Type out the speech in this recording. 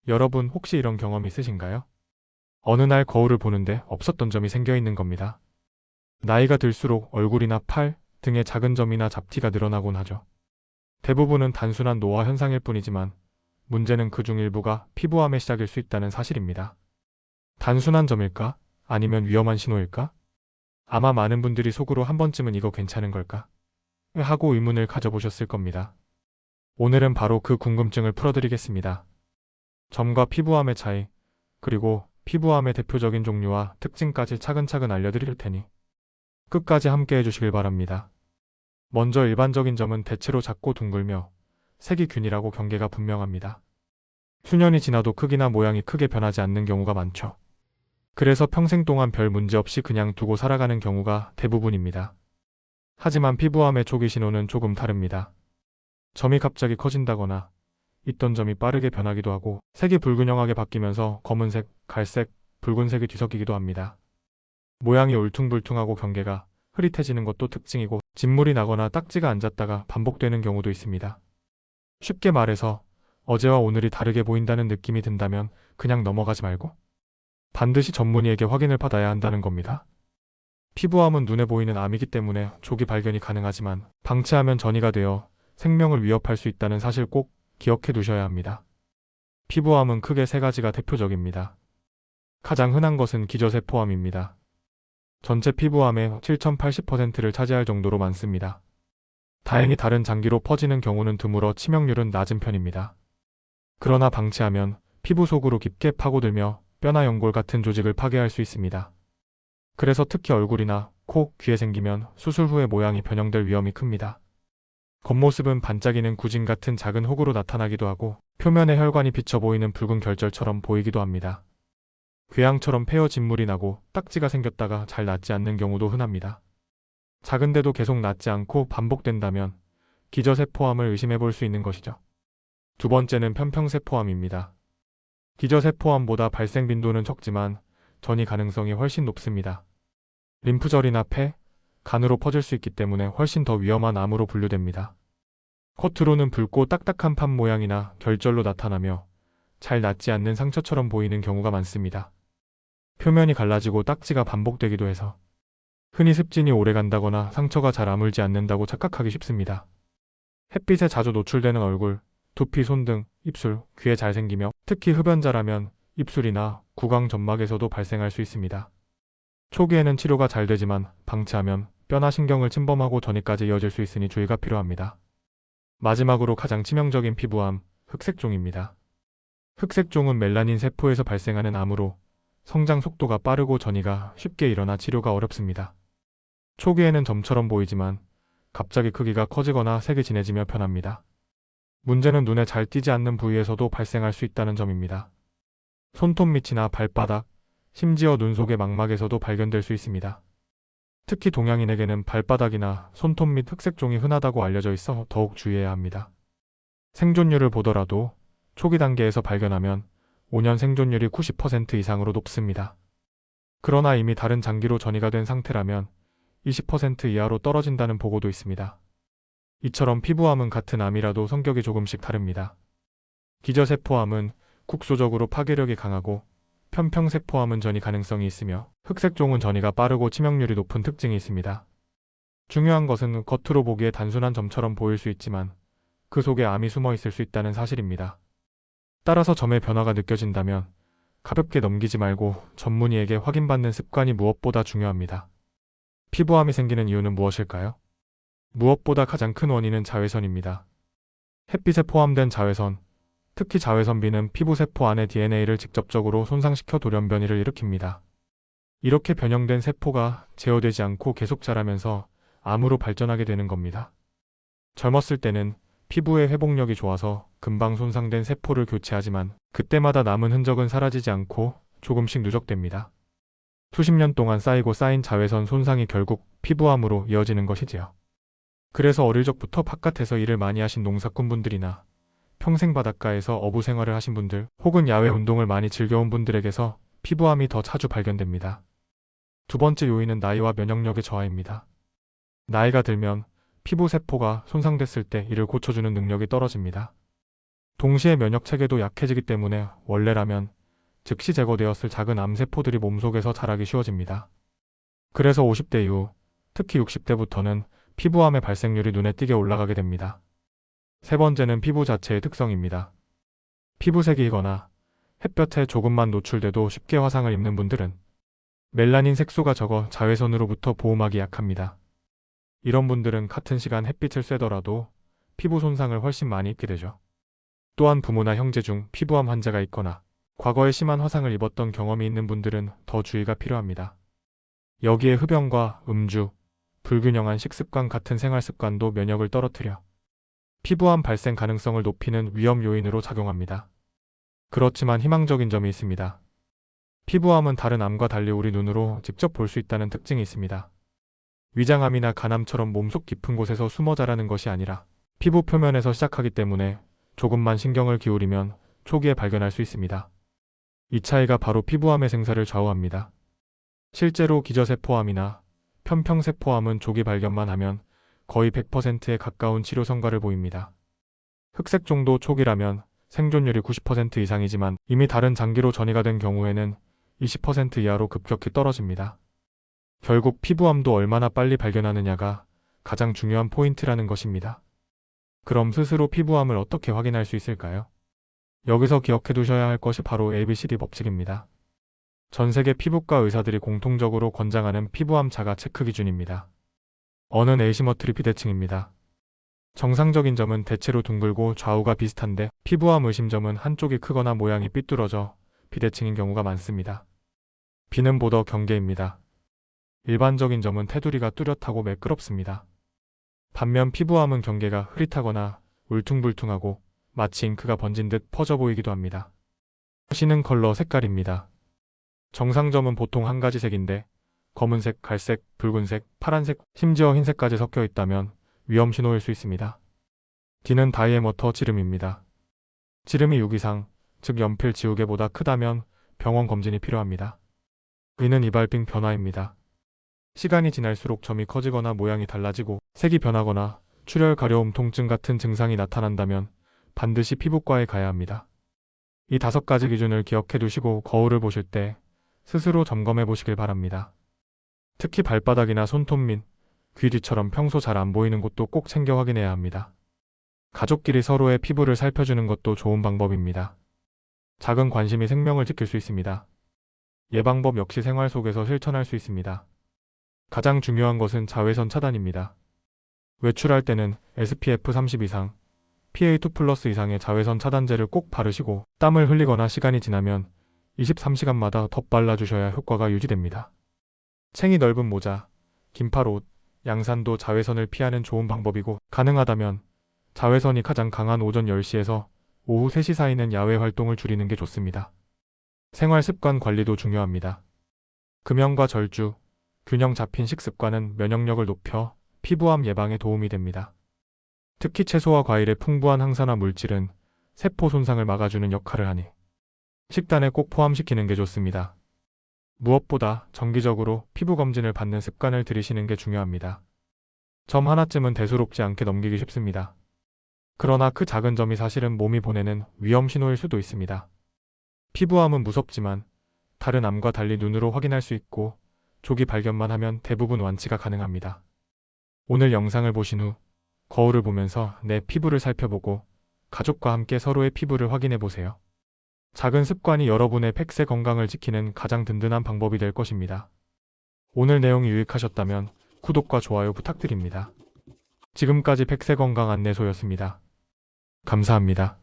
여러분 혹시 이런 경험 있으신가요? 어느 날 거울을 보는데 없었던 점이 생겨 있는 겁니다. 나이가 들수록 얼굴이나 팔, 등에 작은 점이나 잡티가 늘어나곤 하죠. 대부분은 단순한 노화 현상일 뿐이지만 문제는 그중 일부가 피부암의 시작일 수 있다는 사실입니다. 단순한 점일까? 아니면 위험한 신호일까? 아마 많은 분들이 속으로 한 번쯤은 이거 괜찮은 걸까? 하고 의문을 가져보셨을 겁니다. 오늘은 바로 그 궁금증을 풀어드리겠습니다. 점과 피부암의 차이, 그리고 피부암의 대표적인 종류와 특징까지 차근차근 알려드릴 테니 끝까지 함께 해주시길 바랍니다. 먼저 일반적인 점은 대체로 작고 둥글며 색이 균일하고 경계가 분명합니다. 수년이 지나도 크기나 모양이 크게 변하지 않는 경우가 많죠. 그래서 평생 동안 별 문제 없이 그냥 두고 살아가는 경우가 대부분입니다. 하지만 피부암의 초기 신호는 조금 다릅니다. 점이 갑자기 커진다거나 있던 점이 빠르게 변하기도 하고 색이 불균형하게 바뀌면서 검은색, 갈색, 붉은색이 뒤섞이기도 합니다. 모양이 울퉁불퉁하고 경계가 흐릿해지는 것도 특징이고 진물이 나거나 딱지가 앉았다가 반복되는 경우도 있습니다. 쉽게 말해서 어제와 오늘이 다르게 보인다는 느낌이 든다면 그냥 넘어가지 말고 반드시 전문의에게 확인을 받아야 한다는 겁니다. 피부암은 눈에 보이는 암이기 때문에 조기 발견이 가능하지만 방치하면 전이가 되어 생명을 위협할 수 있다는 사실 꼭 기억해 두셔야 합니다. 피부암은 크게 세 가지가 대표적입니다. 가장 흔한 것은 기저세포암입니다. 전체 피부암의 7,080%를 차지할 정도로 많습니다. 다행히 다른 장기로 퍼지는 경우는 드물어 치명률은 낮은 편입니다. 그러나 방치하면 피부 속으로 깊게 파고들며 뼈나 연골 같은 조직을 파괴할 수 있습니다. 그래서 특히 얼굴이나 코, 귀에 생기면 수술 후에 모양이 변형될 위험이 큽니다. 겉모습은 반짝이는 구진 같은 작은 혹으로 나타나기도 하고 표면에 혈관이 비쳐 보이는 붉은 결절처럼 보이기도 합니다. 궤양처럼 폐어 진물이 나고 딱지가 생겼다가 잘 낫지 않는 경우도 흔합니다. 작은데도 계속 낫지 않고 반복된다면 기저세포암을 의심해 볼 수 있는 것이죠. 두 번째는 편평세포암입니다. 기저세포암보다 발생 빈도는 적지만 전이 가능성이 훨씬 높습니다. 림프절이나 폐, 간으로 퍼질 수 있기 때문에 훨씬 더 위험한 암으로 분류됩니다. 겉으로는 붉고 딱딱한 판 모양이나 결절로 나타나며 잘 낫지 않는 상처처럼 보이는 경우가 많습니다. 표면이 갈라지고 딱지가 반복되기도 해서 흔히 습진이 오래 간다거나 상처가 잘 아물지 않는다고 착각하기 쉽습니다. 햇빛에 자주 노출되는 얼굴, 두피, 손 등, 입술, 귀에 잘 생기며 특히 흡연자라면 입술이나 구강 점막에서도 발생할 수 있습니다. 초기에는 치료가 잘 되지만 방치하면 뼈나 신경을 침범하고 전이까지 이어질 수 있으니 주의가 필요합니다. 마지막으로 가장 치명적인 피부암, 흑색종입니다. 흑색종은 멜라닌 세포에서 발생하는 암으로 성장 속도가 빠르고 전이가 쉽게 일어나 치료가 어렵습니다. 초기에는 점처럼 보이지만 갑자기 크기가 커지거나 색이 진해지며 변합니다. 문제는 눈에 잘 띄지 않는 부위에서도 발생할 수 있다는 점입니다. 손톱 밑이나 발바닥, 심지어 눈 속의 망막에서도 발견될 수 있습니다. 특히 동양인에게는 발바닥이나 손톱 밑 흑색종이 흔하다고 알려져 있어 더욱 주의해야 합니다. 생존율을 보더라도 초기 단계에서 발견하면 5년 생존율이 90% 이상으로 높습니다. 그러나 이미 다른 장기로 전이가 된 상태라면 20% 이하로 떨어진다는 보고도 있습니다. 이처럼 피부암은 같은 암이라도 성격이 조금씩 다릅니다. 기저세포암은 국소적으로 파괴력이 강하고 편평세포암은 전이 가능성이 있으며 흑색종은 전이가 빠르고 치명률이 높은 특징이 있습니다. 중요한 것은 겉으로 보기에 단순한 점처럼 보일 수 있지만 그 속에 암이 숨어 있을 수 있다는 사실입니다. 따라서 점의 변화가 느껴진다면 가볍게 넘기지 말고 전문의에게 확인받는 습관이 무엇보다 중요합니다. 피부암이 생기는 이유는 무엇일까요? 무엇보다 가장 큰 원인은 자외선입니다. 햇빛에 포함된 자외선, 특히 자외선비는 피부세포 안의 DNA를 직접적으로 손상시켜 돌연변이를 일으킵니다. 이렇게 변형된 세포가 제어되지 않고 계속 자라면서 암으로 발전하게 되는 겁니다. 젊었을 때는 피부의 회복력이 좋아서 금방 손상된 세포를 교체하지만 그때마다 남은 흔적은 사라지지 않고 조금씩 누적됩니다. 수십 년 동안 쌓이고 쌓인 자외선 손상이 결국 피부암으로 이어지는 것이지요. 그래서 어릴 적부터 바깥에서 일을 많이 하신 농사꾼분들이나 평생 바닷가에서 어부 생활을 하신 분들 혹은 야외 운동을 많이 즐겨온 분들에게서 피부암이 더 자주 발견됩니다. 두 번째 요인은 나이와 면역력의 저하입니다. 나이가 들면 피부 세포가 손상됐을 때 이를 고쳐주는 능력이 떨어집니다. 동시에 면역 체계도 약해지기 때문에 원래라면 즉시 제거되었을 작은 암세포들이 몸속에서 자라기 쉬워집니다. 그래서 50대 이후, 특히 60대부터는 피부암의 발생률이 눈에 띄게 올라가게 됩니다. 세 번째는 피부 자체의 특성입니다. 피부색이 희거나 햇볕에 조금만 노출돼도 쉽게 화상을 입는 분들은 멜라닌 색소가 적어 자외선으로부터 보호막이 약합니다. 이런 분들은 같은 시간 햇빛을 쐬더라도 피부 손상을 훨씬 많이 입게 되죠. 또한 부모나 형제 중 피부암 환자가 있거나 과거에 심한 화상을 입었던 경험이 있는 분들은 더 주의가 필요합니다. 여기에 흡연과 음주, 불균형한 식습관 같은 생활습관도 면역을 떨어뜨려 피부암 발생 가능성을 높이는 위험 요인으로 작용합니다. 그렇지만 희망적인 점이 있습니다. 피부암은 다른 암과 달리 우리 눈으로 직접 볼 수 있다는 특징이 있습니다. 위장암이나 간암처럼 몸속 깊은 곳에서 숨어 자라는 것이 아니라 피부 표면에서 시작하기 때문에 조금만 신경을 기울이면 초기에 발견할 수 있습니다. 이 차이가 바로 피부암의 생사를 좌우합니다. 실제로 기저세포암이나 편평세포암은 조기 발견만 하면 거의 100%에 가까운 치료 성과를 보입니다. 흑색종도 초기라면 생존율이 90% 이상이지만 이미 다른 장기로 전이가 된 경우에는 20% 이하로 급격히 떨어집니다. 결국 피부암도 얼마나 빨리 발견하느냐가 가장 중요한 포인트라는 것입니다. 그럼 스스로 피부암을 어떻게 확인할 수 있을까요? 여기서 기억해 두셔야 할 것이 바로 ABCD 법칙입니다. 전 세계 피부과 의사들이 공통적으로 권장하는 피부암 자가 체크 기준입니다. 어는 에이시머트리 비대칭입니다. 정상적인 점은 대체로 둥글고 좌우가 비슷한데 피부암 의심점은 한쪽이 크거나 모양이 삐뚤어져 비대칭인 경우가 많습니다. B는 보더 경계입니다. 일반적인 점은 테두리가 뚜렷하고 매끄럽습니다. 반면 피부암은 경계가 흐릿하거나 울퉁불퉁하고 마치 잉크가 번진 듯 퍼져 보이기도 합니다. C는 컬러 색깔입니다. 정상점은 보통 한 가지 색인데 검은색, 갈색, 붉은색, 파란색, 심지어 흰색까지 섞여 있다면 위험 신호일 수 있습니다. D는 다이애머터 지름입니다. 지름이 6 이상, 즉 연필 지우개보다 크다면 병원 검진이 필요합니다. V는 이발빙 변화입니다. 시간이 지날수록 점이 커지거나 모양이 달라지고 색이 변하거나 출혈, 가려움, 통증 같은 증상이 나타난다면 반드시 피부과에 가야 합니다. 이 5가지 기준을 기억해 두시고 거울을 보실 때 스스로 점검해 보시길 바랍니다. 특히 발바닥이나 손톱 및 귀 뒤처럼 평소 잘 안 보이는 곳도 꼭 챙겨 확인해야 합니다. 가족끼리 서로의 피부를 살펴주는 것도 좋은 방법입니다. 작은 관심이 생명을 지킬 수 있습니다. 예방법 역시 생활 속에서 실천할 수 있습니다. 가장 중요한 것은 자외선 차단입니다. 외출할 때는 SPF 30 이상, PA2+ 이상의 자외선 차단제를 꼭 바르시고 땀을 흘리거나 시간이 지나면 23시간마다 덧발라주셔야 효과가 유지됩니다. 챙이 넓은 모자, 긴팔 옷, 양산도 자외선을 피하는 좋은 방법이고 가능하다면 자외선이 가장 강한 오전 10시에서 오후 3시 사이는 야외 활동을 줄이는 게 좋습니다. 생활 습관 관리도 중요합니다. 금연과 절주, 균형 잡힌 식습관은 면역력을 높여 피부암 예방에 도움이 됩니다. 특히 채소와 과일의 풍부한 항산화 물질은 세포 손상을 막아주는 역할을 하니 식단에 꼭 포함시키는 게 좋습니다. 무엇보다 정기적으로 피부 검진을 받는 습관을 들이시는 게 중요합니다. 점 하나쯤은 대수롭지 않게 넘기기 쉽습니다. 그러나 그 작은 점이 사실은 몸이 보내는 위험 신호일 수도 있습니다. 피부암은 무섭지만 다른 암과 달리 눈으로 확인할 수 있고 조기 발견만 하면 대부분 완치가 가능합니다. 오늘 영상을 보신 후 거울을 보면서 내 피부를 살펴보고 가족과 함께 서로의 피부를 확인해 보세요. 작은 습관이 여러분의 팩세 건강을 지키는 가장 든든한 방법이 될 것입니다. 오늘 내용이 유익하셨다면 구독과 좋아요 부탁드립니다. 지금까지 팩세 건강 안내소였습니다. 감사합니다.